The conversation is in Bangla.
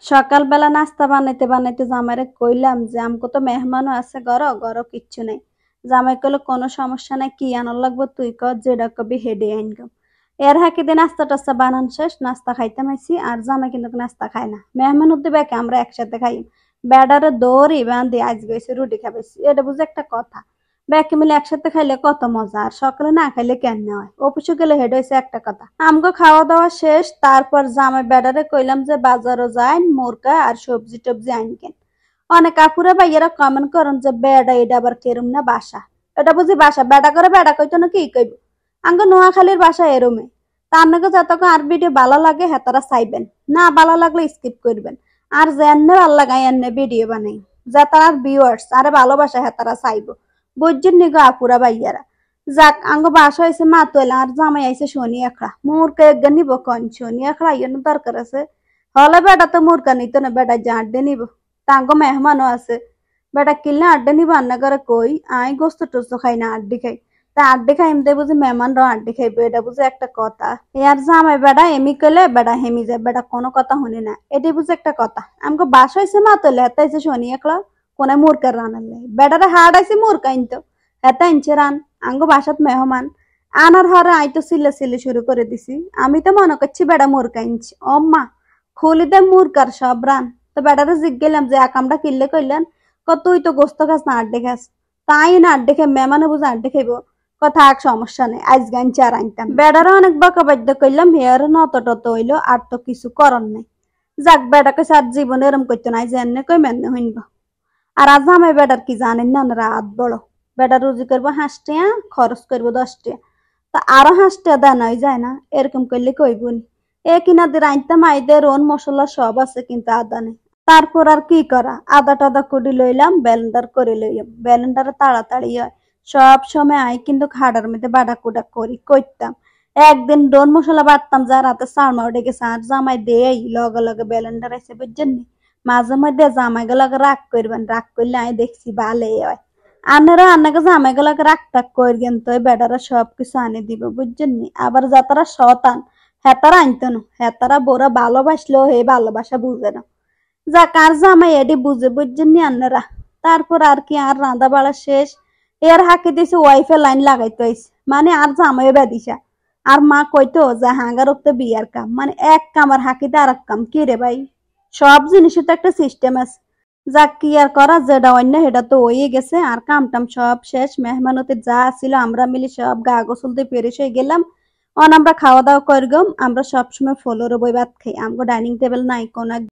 সকালবেলা নাস্তা বানাইতে বানাইতে জামাইরে কইলাম যে আমগো তো মেহমানও আছে ঘর কিচ্ছু নাই। জামাই কইলো কোনো সমস্যা নাই, কি আনার লাগবো তুই ক, যেটা কবি হেডে আনগাম। এর হাকি দিয়ে নাস্তা টাস্তা বানান শেষ, নাস্তা খাইতে মাইছি আর জামাই কিন্তু নাস্তা খায় না। মেহমান উদ্দি বেকে আমরা একসাথে খাই। বেডারে দৌড়ি বান্ধি আজ গেছি রুটি খাবেছি, এটা বুঝে একটা কথা। ব্যাকে মিলে একসাথে খাইলে কত মজা, আর সকালে না খাইলে কেন হয়। অফিসে গেলে হেড হয়েছে একটা কথা। আমগো খাওয়া দাওয়া শেষ, তারপর জামাই বেডারে কইলাম যে বাজারও যাই মুরগা আর সবজি টবজি আনকেন। অনেক আপুরা ভাইয়েরা কমেন্ট করেন যে বেডা এটা আবার কেরম না বাসা। এটা বুঝি বাসা, বেডা করে বেডা কইতো না কি কইব। আঙ্গ নোয়াখালীর বাসা এরমে। তার নাকি যতক্ষণ আর ভিডিও ভালো লাগে হেতারা চাইবেন, না ভালো লাগলে স্কিপ করবেন। আর যেনে ভালো লাগাই এনে ভিডিও বানাই, যা তার ভিউয়ার্স আরে ভালোবাসা হেতারা চাইব। বুঝছেন নিগো আপুরা ভাইয়ারা। যাক আঙ্গ বাসা হয়েছে মা তোলা আর জামাই আইছে শনি একড়া, মুরকা একগা নিব কন শনি একড়া ইয়েন দরকার আছে। হলে বেটা তো মুরকা নিত না, বেটা জাঁডে নিব। তাঙ্গ মেহমানও আছে, বেটা কিনলে আড্ডে নিব। আন্না করে কই আই গোস্ত টোস্ত খাই না, আড্ডি খাই। তা আড্ডি খাই এমনি বুঝি মেহমানরাও আড্ডি খাইবে, এটা বুঝি একটা কথা। ইয়ার জামাই বেটা এমি কইলে বেটা হেমি যায়, বেটা কোনো কথা শুনি না, এটাই বুঝি একটা কথা। আমাকে বাসা হয়েছে মা তোলে হেতা হয়েছে শনি একলা, কোনে মুরকার রানার বেটারে হাড় আইছে মুরকা আনতো, হেতা আনছে রান। আঙ্গো বাসাত মেহমান আনার হরে আই তো সিলে সিলে শুরু করে দিছি। আমি তো মনে করছি বেটা মুরকা আনছি, অম্মা খুলি দে মুরকার সব রান। তো বেটারে জিজ্ঞেলাম যে একামটা কিনলে কইলেন, ক তুই তো গোস্ত খাস না আড্ডে খাস, তাই না আড্ডে খাই মেহমানে বুঝে আড্ডে খাইব। কথা এক সমস্যা নেই, আজ গাঞ্চি আর আনতাম। বেড়ারও অনেক বকা বাধ্য করলাম, হেয়ার নত টত হইলো, আর তো কিছু করন নাই। যাক বেটাকে সার জীবনে এরম করতো না, যে এনে কই মেনে হইনব। আর আজ আমি বেটার কি জানেন না, রাত বড়। বেটা রুজি করবো 5 টাকা, খরচ করবো 10 টাকা। তা আরো 5 টাকা দেন হয়ে যায় না, এরকম করলে কইবনি। এ কিনা দিয়ে আনতাম আইদের রোন মশলা সব আছে কিন্তু আদা নেই। তারপর আর কি করা, আদা টাদা কুটি লইলাম, ব্লেন্ডার করে লইলাম। ব্লেন্ডারে তাড়াতাড়ি হয়। সব সময় আই কিন্তু খাড়ার মধ্যে বাডা কুডা করি করতাম। একদিন ডোন মশলা বাটতাম, যার হাতে সারমা উঠে গেছে, আর জামাই দেই লগে লগে ব্লেন্ডার আছে বুঝছেন নি। মাঝে মধ্যে জামাই গুলাকে রাগ করবেন, রাগ করলে আমি দেখছি ভালো হয়। আনারা আন্নাকে জামাই গুলাকে রাগ টাগ করবেন তো বেটারা সবকিছু আনে দিব বুঝছেন নি। আবার যাতারা শতান হেতারা আনতো না, হেতারা বোরা ভালোবাসলেও হে ভালোবাসা বুঝে না। যাক আর জামাই এডি বুঝে বুঝছেন নি আন্নারা। তারপর আর কি, আর রাঁধা বাড়া শেষ। এর হাঁকি দিছে ওয়াইফে লাইন লাগাইতে হইছে, মানে আর জামাই বেদিসা। আর মা কইতো যে হাঙ্গার উঠতে বিয়ার কাম, মানে এক কাম আর হাঁকিতে আর এক কাম, কি রে ভাই। সব জিনিসের তো একটা সিস্টেম আছে। যাক কি আর করা, যেটা অন্য সেটা তো হয়ে গেছে। আর কাম টাম সব শেষ, মেহমানতে যা ছিল আমরা মিলি সব গা গোসল দিয়ে পেরেস হয়ে গেলাম। অন আমরা খাওয়া দাওয়া করগম। আমরা সবসময় ফলোর বই ভাত খাই, আমগো ডাইনিং টেবিল নাই কোন